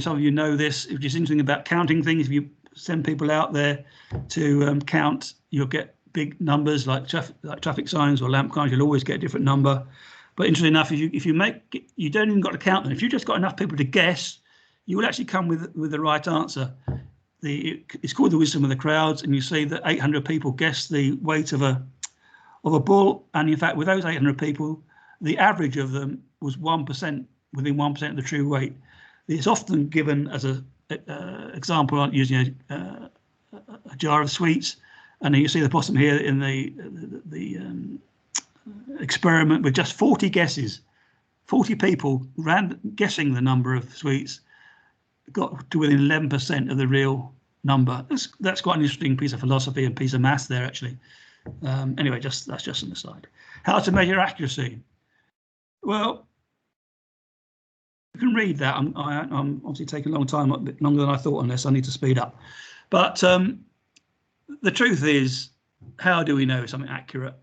Some of you know this, which is interesting about counting things. If you send people out there to count, you'll get big numbers like traffic signs or lamp signs. You'll always get a different number. But interestingly enough, you don't even got to count them. If you've just got enough people to guess, you will actually come with the right answer. It's called the wisdom of the crowds, and you see that 800 people guessed the weight of a bull, and in fact, with those 800 people, the average of them was 1%, within 1% of the true weight. It's often given as an example using a jar of sweets, and then you see the bottom here in the experiment with just 40 guesses, 40 people guessing the number of sweets, got to within 11% of the real number. That's quite an interesting piece of philosophy and piece of maths there, actually. Anyway, that's just an aside. How to measure accuracy? Well, you can read that. I'm obviously taking a long time, a bit longer than I thought on this. I need to speed up. But the truth is, how do we know something accurate?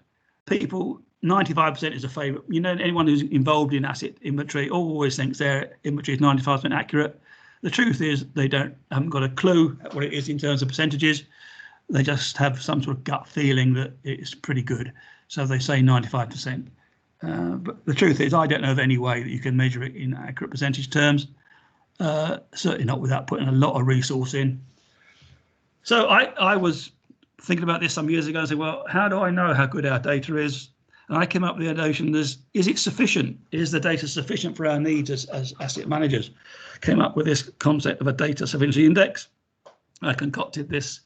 People, 95% is a favourite. You know, anyone who's involved in asset inventory always thinks their inventory is 95% accurate. The truth is they haven't got a clue what it is in terms of percentages. They just have some sort of gut feeling that it's pretty good. So they say 95%. But the truth is, I don't know of any way that you can measure it in accurate percentage terms, certainly not without putting a lot of resource in. So I was thinking about this some years ago and said, well, how do I know how good our data is? And I came up with the notion, is it sufficient? Is the data sufficient for our needs as asset managers? Came up with this concept of a data sufficiency index. I concocted this,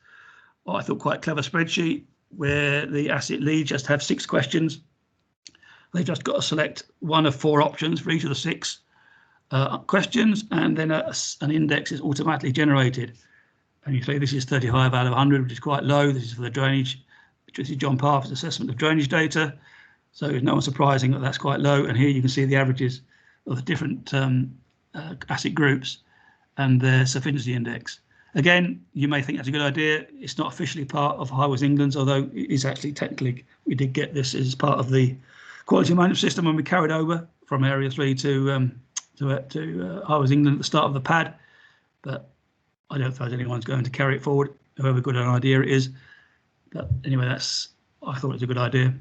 I thought, quite clever spreadsheet where the asset leads just have 6 questions. They've just got to select one of 4 options for each of the 6 questions, and then an index is automatically generated. And you say this is 35 out of 100, which is quite low. This is for the drainage. This is John Parfit's assessment of drainage data. So it's no one surprising that that's quite low. And here you can see the averages of the different asset groups and their sufficiency index. Again, you may think that's a good idea. It's not officially part of Highways England's, although it is actually technically, we did get this as part of the quality management system when we carried over from Area 3 to Highways England at the start of the pad. But I don't suppose anyone's going to carry it forward, however good an idea it is. But anyway, I thought it was a good idea.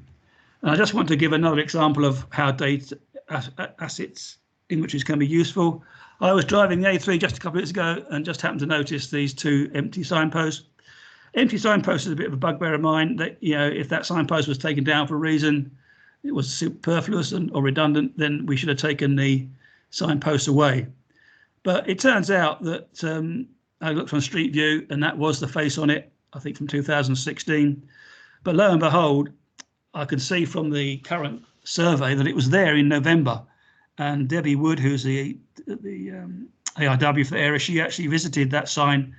And I just want to give another example of how data assets inventories can be useful. I was driving the A3 just a couple of weeks ago and just happened to notice these 2 empty signposts. Empty signposts is a bit of a bugbear of mine. That, you know, if that signpost was taken down for a reason, it was superfluous or redundant, then we should have taken the signposts away. But it turns out that I looked on Street View and that was the face on it, I think from 2016. But lo and behold, I could see from the current survey that it was there in November. And Debbie Wood, who's the AIW for the area, she actually visited that sign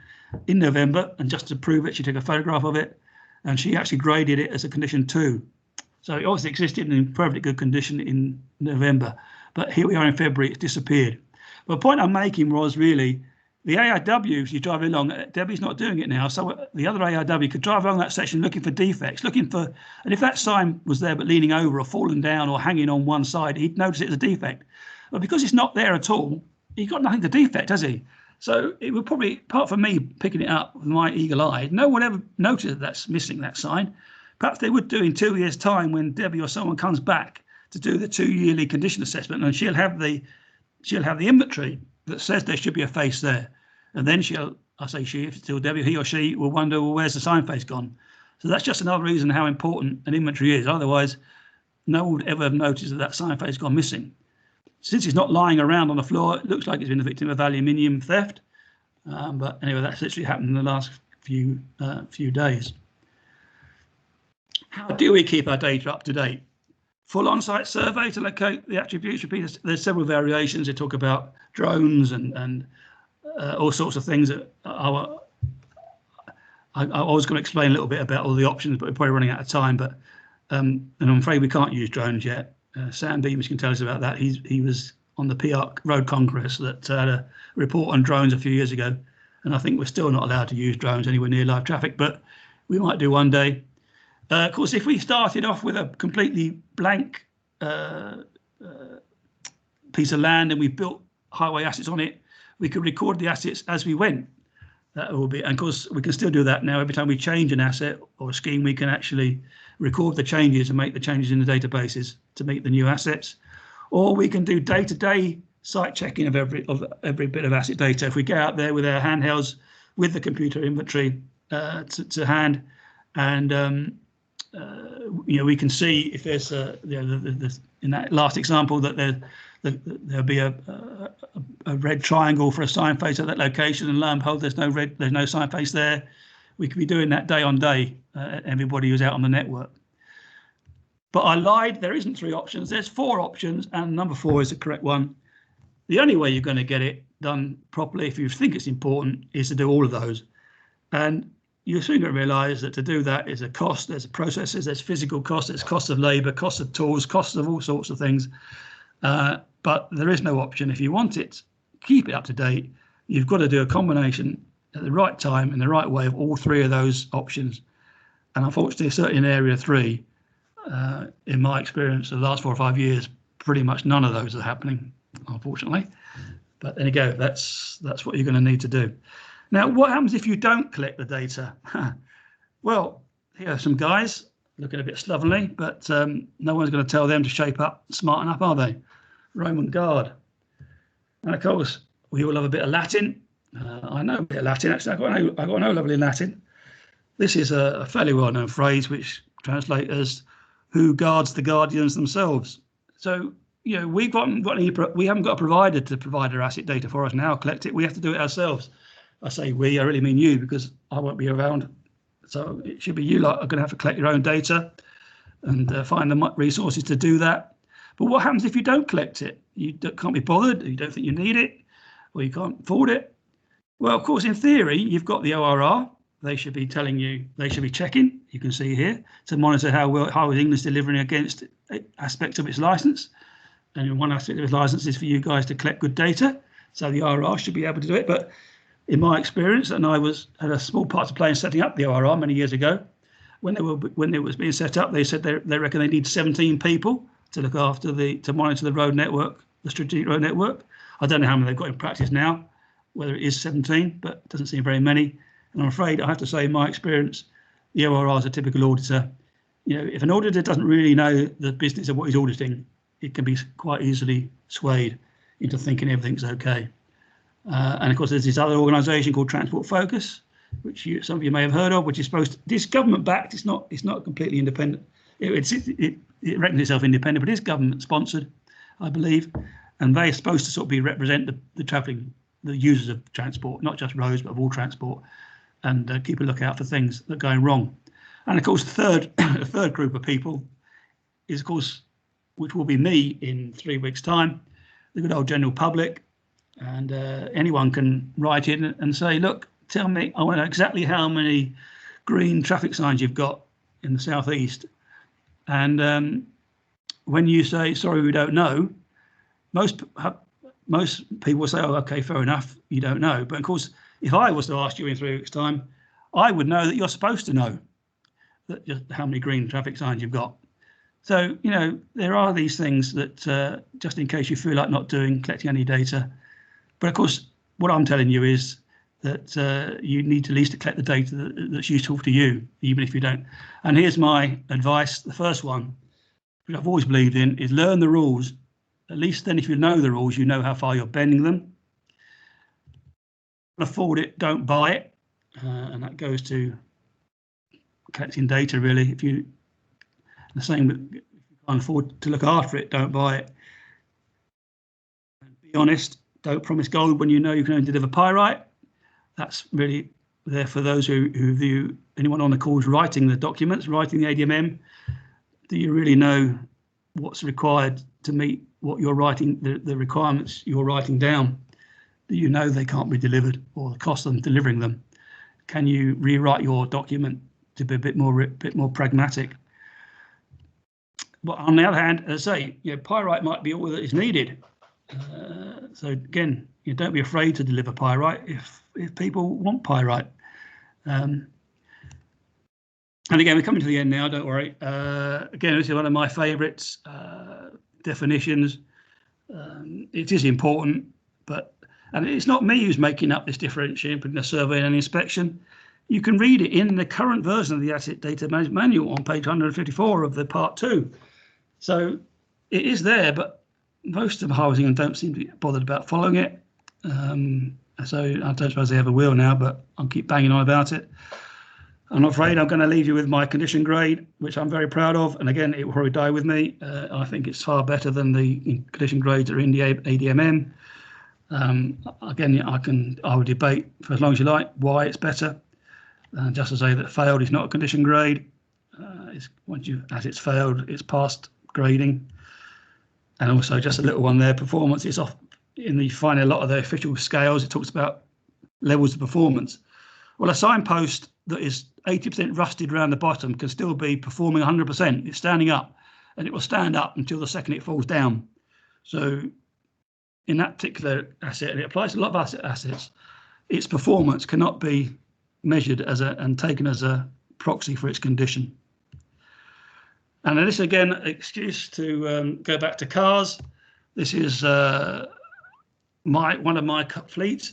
in November, and just to prove it, she took a photograph of it, and she actually graded it as a condition 2. So it obviously existed in perfectly good condition in November, but here we are in February, it's disappeared. But the point I'm making was really the AIW, if you drive along, Debbie's not doing it now, so the other AIW could drive along that section looking for defects, and if that sign was there but leaning over or falling down or hanging on one side, he'd notice it as a defect. But because it's not there at all, he's got nothing to defect, has he? So it would probably, apart from me picking it up with my eagle eye, no one ever noticed that's missing, that sign. Perhaps they would do in 2 years' time when Debbie or someone comes back to do the 2-yearly condition assessment, and she'll have the inventory that says there should be a face there. And then I say she, if it's still Debbie, he or she will wonder, well, where's the sign face gone? So that's just another reason how important an inventory is. Otherwise, no one would ever have noticed that sign face gone missing. Since it's not lying around on the floor, it looks like it's been the victim of aluminium theft. But anyway, that's literally happened in the last few days. How do we keep our data up to date? Full on-site survey to locate the attributes. There's several variations. They talk about drones and all sorts of things that I was going to explain a little bit about all the options, but we're probably running out of time. But and I'm afraid we can't use drones yet. Sam Beamish can tell us about that. He was on the PR Road Congress that had a report on drones a few years ago, and I think we're still not allowed to use drones anywhere near live traffic, but we might do one day. Of course, if we started off with a completely blank piece of land and we built highway assets on it, we could record the assets as we went. That will be, and of course, we can still do that now. Every time we change an asset or a scheme, we can actually record the changes and make the changes in the databases to meet the new assets. Or we can do day-to-day site checking of every bit of asset data. If we go out there with our handhelds, with the computer inventory to hand, and we can see if there's in that last example that there'll be a red triangle for a sign face at that location, and lo and behold, there's no sign face there. We could be doing that day on day, everybody who's out on the network. But I lied, there isn't 3 options, there's 4 options, and number 4 is the correct one. The only way you're going to get it done properly, if you think it's important, is to do all of those. And you're soon going to realise that to do that is a cost, there's processes, there's physical cost, there's cost of labour, cost of tools, cost of all sorts of things. But there is no option. If you want it, keep it up to date, you've got to do a combination at the right time in the right way of all 3 of those options. And unfortunately, certainly in Area 3, in my experience, the last 4 or 5 years, pretty much none of those are happening, unfortunately. But there you go, that's what you're going to need to do. Now, what happens if you don't collect the data? Well, here are some guys looking a bit slovenly, but no one's going to tell them to shape up, smarten up, are they? Roman Guard. And of course, we all love a bit of Latin. I know a bit of Latin, actually. I got no lovely Latin. This is a fairly well-known phrase which translates as "who guards the guardians themselves." So, you know, we haven't got a provider to provide our asset data for us now, collect it. We have to do it ourselves. I say we, I really mean you, because I won't be around. So it should be you lot are going to have to collect your own data and find the resources to do that. But what happens if you don't collect it? You can't be bothered, you don't think you need it, or you can't afford it? Well, of course, in theory, you've got the ORR. They should be telling you, they should be checking, you can see here, to monitor how is England delivering against aspects of its license. And one aspect of its license is for you guys to collect good data. So the ORR should be able to do it. But in my experience, and I had a small part to play in setting up the ORR many years ago, when it was being set up, they said they reckon they need 17 people to look after to monitor the road network, the strategic road network. I don't know how many they've got in practice now, whether it is 17, but it doesn't seem very many. And I'm afraid I have to say, in my experience, the ORR is a typical auditor. You know, if an auditor doesn't really know the business of what he's auditing, it can be quite easily swayed into thinking everything's okay. And of course, there's this other organisation called Transport Focus, which some of you may have heard of, which is this government-backed. It's not completely independent. It reckons itself independent, but it's government-sponsored, I believe, and they're supposed to sort of represent the users of transport, not just roads, but of all transport, and keep a lookout for things that are going wrong. And of course, the third group of people is, of course, which will be me in 3 weeks' time, the good old general public. And anyone can write in and say, look, tell me, I want to know exactly how many green traffic signs you've got in the southeast. And when you say, sorry, we don't know, most people will say, oh, OK, fair enough, you don't know. But of course, if I was to ask you in 3 weeks' time, I would know that you're supposed to know that just how many green traffic signs you've got. So, you know, there are these things that just in case you feel like not collecting any data. But of course, what I'm telling you is that you need to at least collect the data that's useful to you, even if you don't. And here's my advice. The first one, which I've always believed in, is learn the rules. At least then if you know the rules, you know how far you're bending them. Afford it, don't buy it. And that goes to collecting data, really. The same, if you can't afford to look after it, don't buy it. And be honest. Don't promise gold when you know you can only deliver pyrite. That's really there for those who view anyone on the calls writing the documents, writing the ADMM. Do you really know what's required to meet what you're writing, the requirements you're writing down? Do you know they can't be delivered or the cost of them delivering them? Can you rewrite your document to be a bit more pragmatic? But on the other hand, as I say, you know, pyrite might be all that is needed. So again, you don't be afraid to deliver pyrite if people want pyrite. And again, we're coming to the end now, don't worry. Again, this is one of my favourites, definitions. It is important, and it's not me who's making up this differentiation between a survey and an inspection. You can read it in the current version of the Asset Data Management Manual on page 154 of the part 2. So it is there, but most of housing don't seem to be bothered about following it. So I don't suppose they ever will now, but I'll keep banging on about it. I'm afraid I'm going to leave you with my condition grade, which I'm very proud of. And again, it will probably die with me. I think it's far better than the condition grades that are in the ADMM. Again, I will debate for as long as you like why it's better. Just to say that failed is not a condition grade. As it's failed, it's past grading. And also just a little one there, performance is off. You find a lot of the official scales, it talks about levels of performance. Well, a signpost that is 80% rusted around the bottom can still be performing 100%. It's standing up, and it will stand up until the second it falls down. So in that particular asset, and it applies to a lot of assets, its performance cannot be measured and taken as a proxy for its condition. And this again, excuse to go back to cars. This is one of my fleets.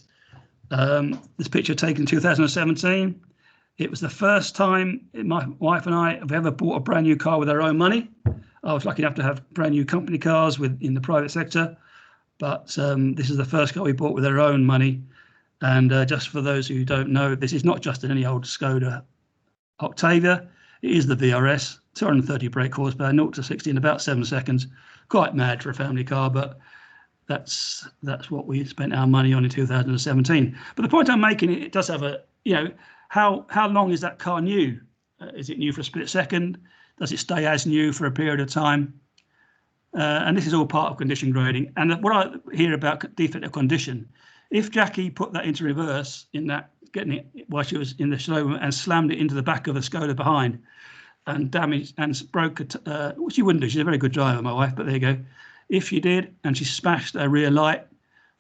This picture taken in 2017. It was the first time my wife and I have ever bought a brand new car with our own money. I was lucky enough to have brand new company cars in the private sector, but this is the first car we bought with our own money. And just for those who don't know, this is not just any old Skoda Octavia. It is the VRS, 230 brake horsepower, 0 to 60 in about 7 seconds. Quite mad for a family car, but that's what we spent our money on in 2017. But the point I'm making, it does have a, how long is that car new? Is it new for a split second? Does it stay as new for a period of time? And this is all part of condition grading. And what I hear about defect of condition, if Jackie put that into reverse in that, getting it while she was in the showroom and slammed it into the back of a Skoda behind and damaged and broke it, which she wouldn't do. She's a very good driver, my wife, but there you go. If she did and she smashed a rear light,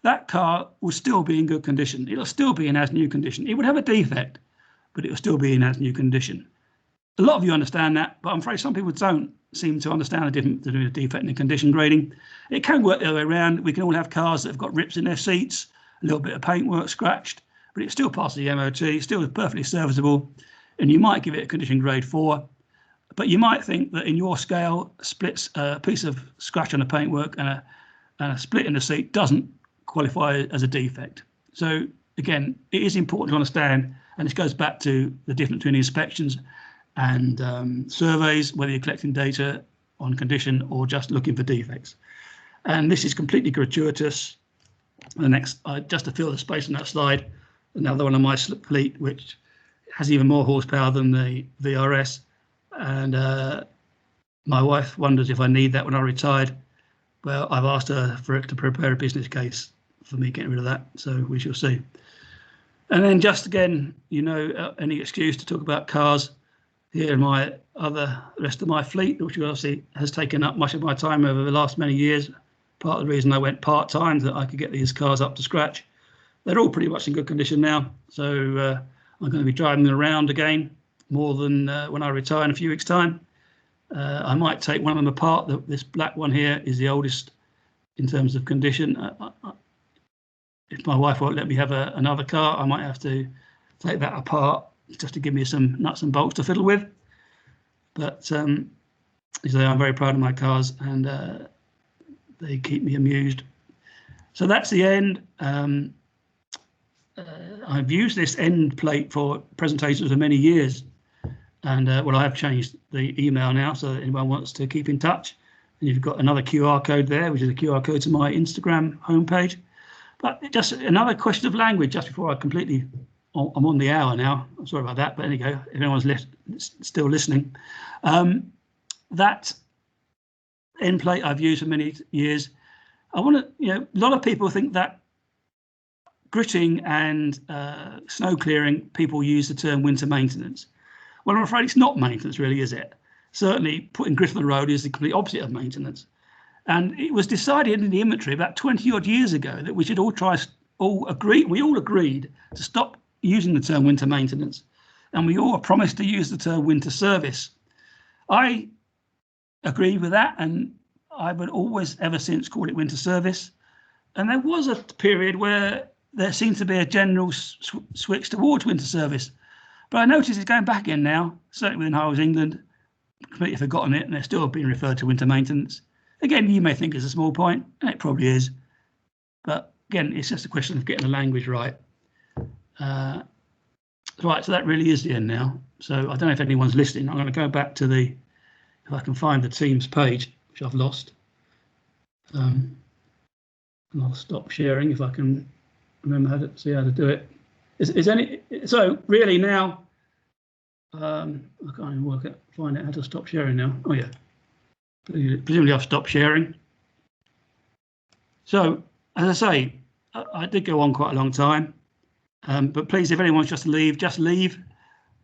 that car will still be in good condition. It'll still be in as new condition. It would have a defect, but it will still be in as new condition. A lot of you understand that, but I'm afraid some people don't seem to understand the difference between a defect and condition grading. It can work the other way around. We can all have cars that have got rips in their seats, a little bit of paintwork scratched, but it's still passes the MOT, still perfectly serviceable, and you might give it a condition grade 4. But you might think that in your scale, splits a piece of scratch on the paintwork and a split in the seat doesn't qualify as a defect. So again, it is important to understand, and this goes back to the difference between inspections and surveys, whether you're collecting data on condition or just looking for defects. And this is completely gratuitous. The next, just to fill the space on that slide, another one of my fleet, which has even more horsepower than the VRS. And my wife wonders if I need that when I retired. Well, I've asked her for it to prepare a business case for me getting rid of that, so we shall see. And then just again, any excuse to talk about cars. Here my rest of my fleet, which obviously has taken up much of my time over the last many years. Part of the reason I went part-time, that I could get these cars up to scratch. They're all pretty much in good condition now, so I'm going to be driving them around again more than when I retire in a few weeks' time. I might take one of them apart. This black one here is the oldest in terms of condition. If my wife won't let me have another car, I might have to take that apart just to give me some nuts and bolts to fiddle with. But as I say, I'm very proud of my cars, and they keep me amused. So that's the end. I've used this end plate for presentations for many years. And well, I have changed the email now, so that anyone wants to keep in touch. And you've got another QR code there, which is a QR code to my Instagram homepage. But just another question of language, just before I'm on the hour now. I'm sorry about that, but there you go. If anyone's still listening, that end plate I've used for many years. I want to, a lot of people think that gritting and snow clearing, people use the term winter maintenance. Well, I'm afraid it's not maintenance, really, is it? Certainly, putting grit on the road is the complete opposite of maintenance. And it was decided in the inventory about 20 odd years ago that we should all agreed to stop using the term winter maintenance. And we all promised to use the term winter service. I agree with that, and I would always, ever since, call it winter service. And there was a period where there seemed to be a general switch towards winter service. But I notice it's going back in now, certainly within Highways England, completely forgotten it, and they're still being referred to winter maintenance. Again, you may think it's a small point, and it probably is. But again, it's just a question of getting the language right. Right, so that really is the end now. So I don't know if anyone's listening. I'm going to go back to if I can find the Teams page, which I've lost. And I'll stop sharing if I can remember how to do it. So really now, I can't even find out how to stop sharing now. Oh yeah, presumably I've stopped sharing. So as I say, I did go on quite a long time, but please, if anyone wants just leave.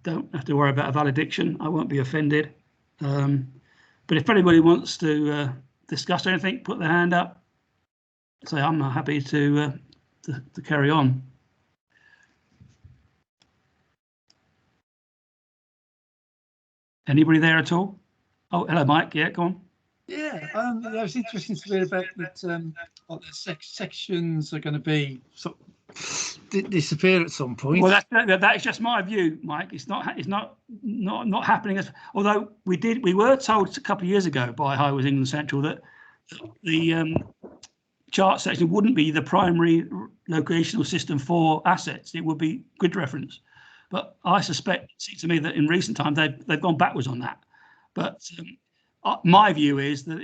Don't have to worry about a valediction. I won't be offended. But if anybody wants to discuss anything, put their hand up. So I'm happy to carry on. Anybody there at all? Oh, hello, Mike. Yeah, go on. Yeah, it was interesting to read about that. What the sections are going to be sort of disappear at some point. Well, that is just my view, Mike. It's not happening. Although we were told a couple of years ago by Highways England Central that the chart section wouldn't be the primary locational system for assets. It would be grid reference. But I suspect, it seems to me that in recent times they've gone backwards on that. But my view is that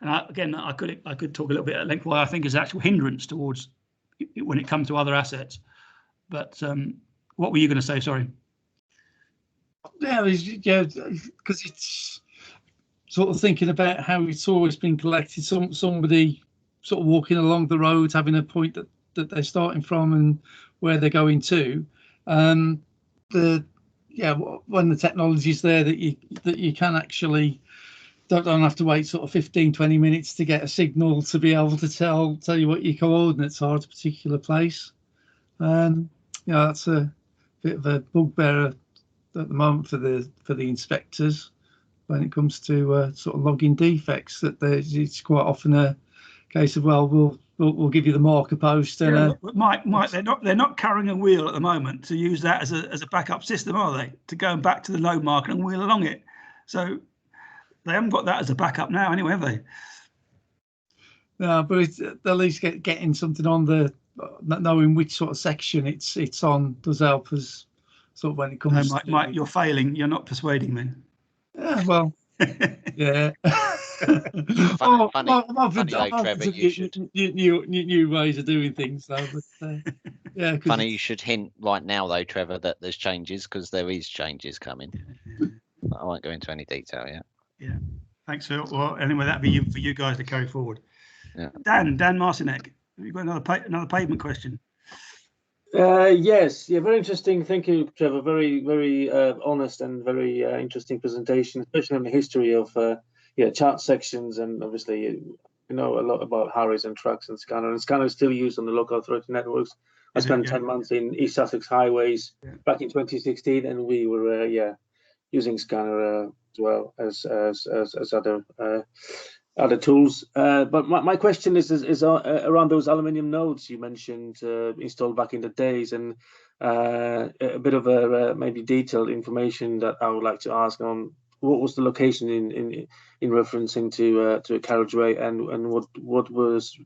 I could talk a little bit at length why I think is actual hindrance towards when it comes to other assets. But what were you going to say? Sorry. Yeah, because it's sort of thinking about how it's always been collected. Somebody sort of walking along the road, having a point that they're starting from and where they're going to. When the technology's there that you can actually don't have to wait sort of 15-20 minutes to get a signal to be able to tell you what your coordinates are at a particular place. That's a bit of a bugbear at the moment for the inspectors when it comes to sort of logging defects. That it's quite often a case of, well, we'll give you the marker post. And Mike, they're not carrying a wheel at the moment to use that as a backup system, are they? To go back to the node marker and wheel along it. So they haven't got that as a backup now, anyway, have they? No, but it's at least getting something on knowing which sort of section it's on does help us. Sort of when it comes. No, Mike, you're failing. You're not persuading me. Yeah, well, yeah. Funny though, Trevor, you should. New ways of doing things, though. But yeah. Funny you should hint right now, though, Trevor, that there's changes, because there is changes coming. I won't go into any detail yet. Yeah. Thanks, Phil. Well, anyway, that'd be for you guys to carry forward. Yeah. Dan Marcinek, have you got another pavement question? Yes, very interesting. Thank you, Trevor. Very, very honest and very interesting presentation, especially on the history of chart sections. And obviously, you know a lot about Harris and Trucks and Scanner. And Scanner is still used on the local authority networks. I spent 10 months in East Sussex Highways back in 2016, and we were using Scanner as well as other tools. But my question is around those aluminium nodes you mentioned installed back in the days, and a bit of a maybe detailed information that I would like to ask on what was the location in referencing to a carriageway, and what was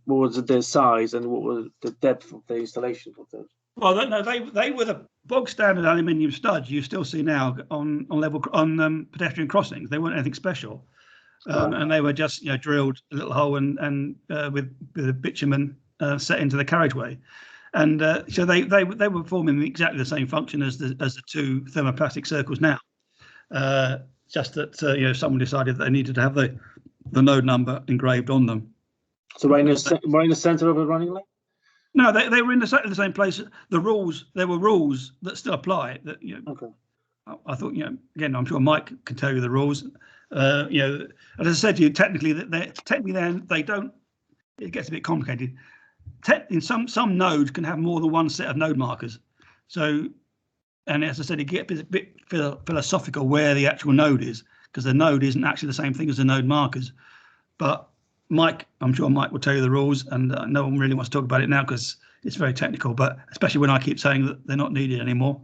their size, and what was the depth of the installation of those? Well, no, they were the bog standard aluminium studs you still see now on pedestrian crossings. They weren't anything special. And they were just drilled a little hole and with a bitumen set into the carriageway, and so they were performing exactly the same function as the two thermoplastic circles now. Just that someone decided that they needed to have the node number engraved on them. So right in the center of a running lane. No, they were in the same place. There were rules that still apply. That Okay. I thought again, I'm sure Mike can tell you the rules. As I said to you, technically they don't. It gets a bit complicated. In some nodes can have more than one set of node markers. So, and as I said, it gets a bit philosophical where the actual node is, because the node isn't actually the same thing as the node markers. But Mike, I'm sure Mike will tell you the rules, and no one really wants to talk about it now because it's very technical. But especially when I keep saying that they're not needed anymore.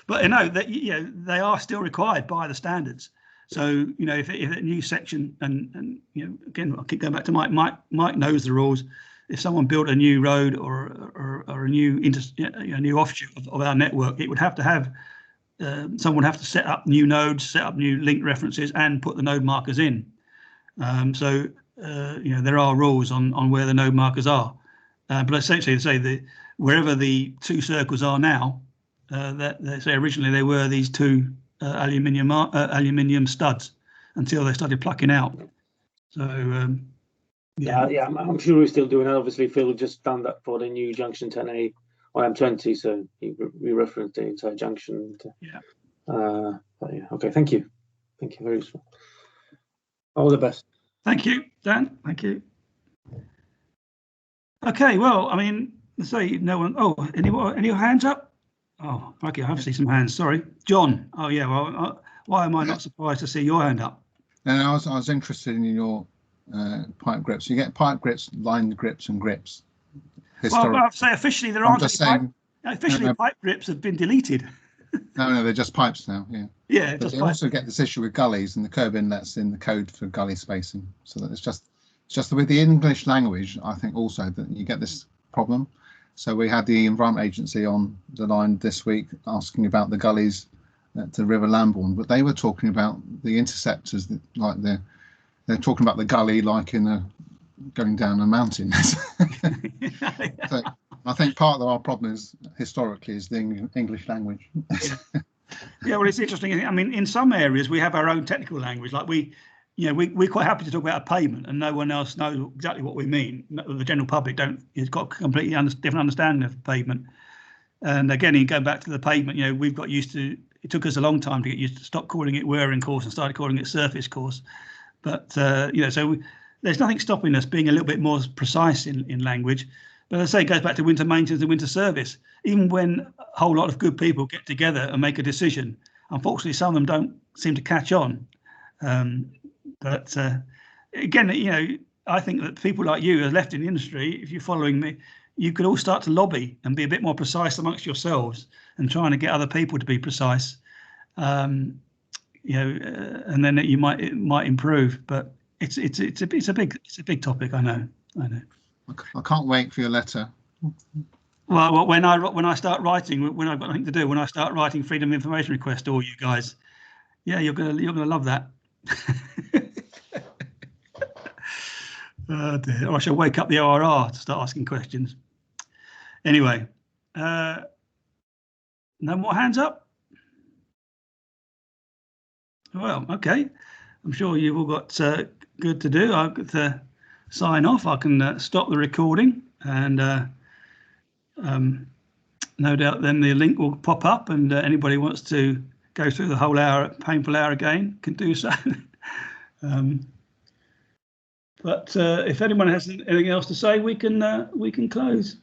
But they are still required by the standards. So if a new section, and again, I'll keep going back to Mike. Mike knows the rules. If someone built a new road or a new new offshoot of our network, it would have to have someone would have to set up new nodes, set up new link references, and put the node markers in. So there are rules on where the node markers are. But essentially, say wherever the two circles are now, that they say originally they were these two aluminium studs until they started plucking out. So I'm sure we're still doing that. Obviously, Phil just done that for the new junction 10A on M20, so we referenced the entire junction. Okay, thank you. Very useful. All the best. Thank you, Dan. Thank you. Okay, well, I mean, let's say no one. Oh, any hands up? Oh, okay, I have seen some hands. Sorry, John. Oh, yeah. Well, why am I not surprised to see your hand up? And I was interested in your pipe grips. You get pipe grips, line grips, and grips. historic. Well, I'd say officially there I'm aren't just any saying. officially no. pipe grips have been deleted. No, they're just pipes now. Yeah. Yeah, But just they pipe. also get this issue with gullies and the curb inlets in the code for gully spacing. So that it's just with the English language, I think also that you get this problem. So we had the Environment Agency on the line this week asking about the gullies at the River Lambourne, but they were talking about the interceptors, like they're talking about the gully like in a going down a mountain. So I think part of our problem is historically is the English language. Yeah, well, it's interesting. I mean, in some areas we have our own technical language. Like we're quite happy to talk about a pavement, and no one else knows exactly what we mean. The general public has got a completely different understanding of pavement. And again, you go back to the pavement. We've got used to. It took us a long time to get used to stop calling it wearing course and started calling it surface course. But so there's nothing stopping us being a little bit more precise in language. But as I say, it goes back to winter maintenance and winter service. Even when a whole lot of good people get together and make a decision, unfortunately, some of them don't seem to catch on. But again, I think that people like you, as left in the industry, if you're following me, you could all start to lobby and be a bit more precise amongst yourselves and trying to get other people to be precise. And then it might improve. But it's a big topic. I know. I can't wait for your letter. Well, when I start writing, when I've got nothing to do, when I start writing freedom of information requests to all you guys, yeah, you're gonna love that. Oh dear. Or I shall wake up the ORR to start asking questions. Anyway, no more hands up. Well, okay. I'm sure you've all got good to do. I've got to sign off. I can stop the recording, and no doubt then the link will pop up, and anybody wants to go through the whole painful hour again can do so. But if anyone has anything else to say, we can close.